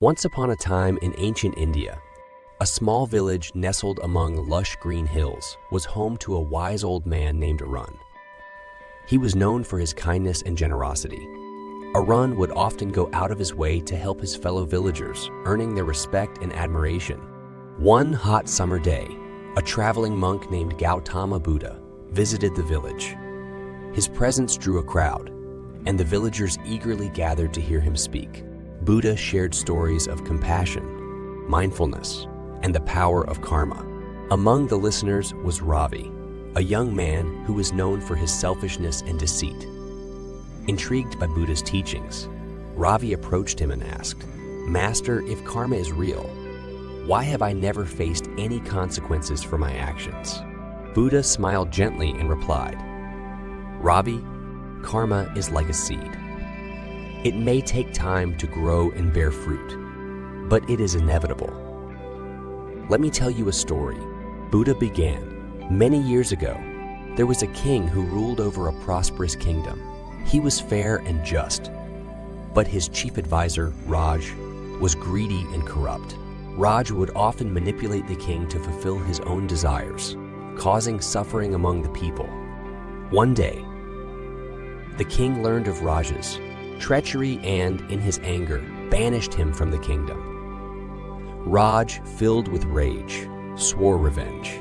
Once upon a time in ancient India, a small village nestled among lush green hills was home to a wise old man named Arun. He was known for his kindness and generosity. Arun would often go out of his way to help his fellow villagers, earning their respect and admiration. One hot summer day, a traveling monk named Gautama Buddha visited the village. His presence drew a crowd, and the villagers eagerly gathered to hear him speak. Buddha shared stories of compassion, mindfulness, and the power of karma. Among the listeners was Ravi, a young man who was known for his selfishness and deceit. Intrigued by Buddha's teachings, Ravi approached him and asked, "Master, if karma is real, why have I never faced any consequences for my actions?" Buddha smiled gently and replied, "Ravi, karma is like a seed. It may take time to grow and bear fruit, but it is inevitable. Let me tell you a story." Buddha began, "Many years ago, there was a king who ruled over a prosperous kingdom. He was fair and just, but his chief advisor, Raj, was greedy and corrupt. Raj would often manipulate the king to fulfill his own desires, causing suffering among the people. One day, the king learned of Raj's treachery and, in his anger, banished him from the kingdom. Raj, filled with rage, swore revenge.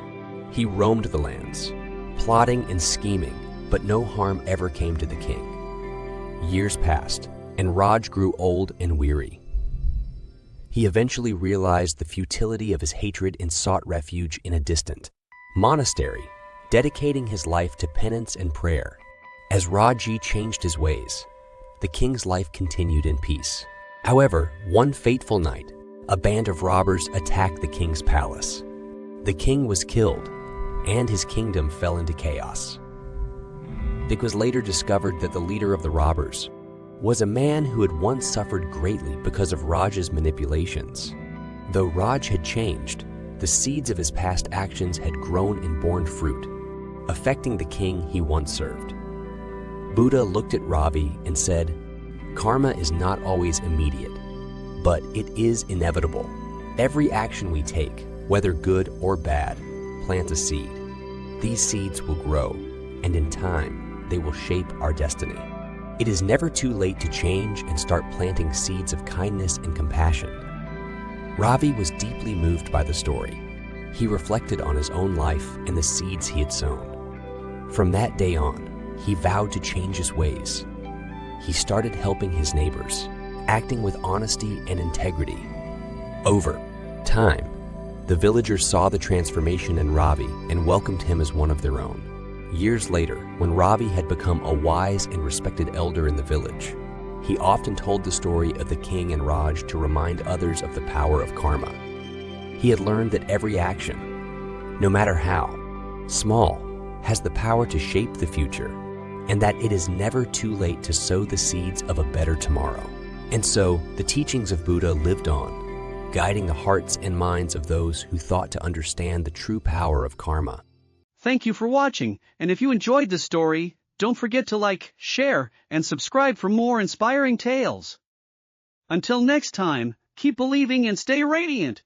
He roamed the lands, plotting and scheming, but no harm ever came to the king. Years passed, and Raj grew old and weary. He eventually realized the futility of his hatred and sought refuge in a distant monastery, dedicating his life to penance and prayer. As Rajji changed his ways, the king's life continued in peace. However, one fateful night, a band of robbers attacked the king's palace. The king was killed, and his kingdom fell into chaos. It was later discovered that the leader of the robbers was a man who had once suffered greatly because of Raj's manipulations. Though Raj had changed, the seeds of his past actions had grown and borne fruit, affecting the king he once served. Buddha looked at Ravi and said, "Karma is not always immediate, but it is inevitable. Every action we take, whether good or bad, plants a seed. These seeds will grow, and in time, they will shape our destiny. It is never too late to change and start planting seeds of kindness and compassion." Ravi was deeply moved by the story. He reflected on his own life and the seeds he had sown. From that day on, he vowed to change his ways. He started helping his neighbors, acting with honesty and integrity. Over time, the villagers saw the transformation in Ravi and welcomed him as one of their own. Years later, when Ravi had become a wise and respected elder in the village, he often told the story of the king and Raj to remind others of the power of karma. He had learned that every action, no matter how small, has the power to shape the future, and that it is never too late to sow the seeds of a better tomorrow. And so, the teachings of Buddha lived on, guiding the hearts and minds of those who thought to understand the true power of karma. Thank you for watching, and if you enjoyed the story, don't forget to like, share, and subscribe for more inspiring tales. Until next time, keep believing and stay radiant.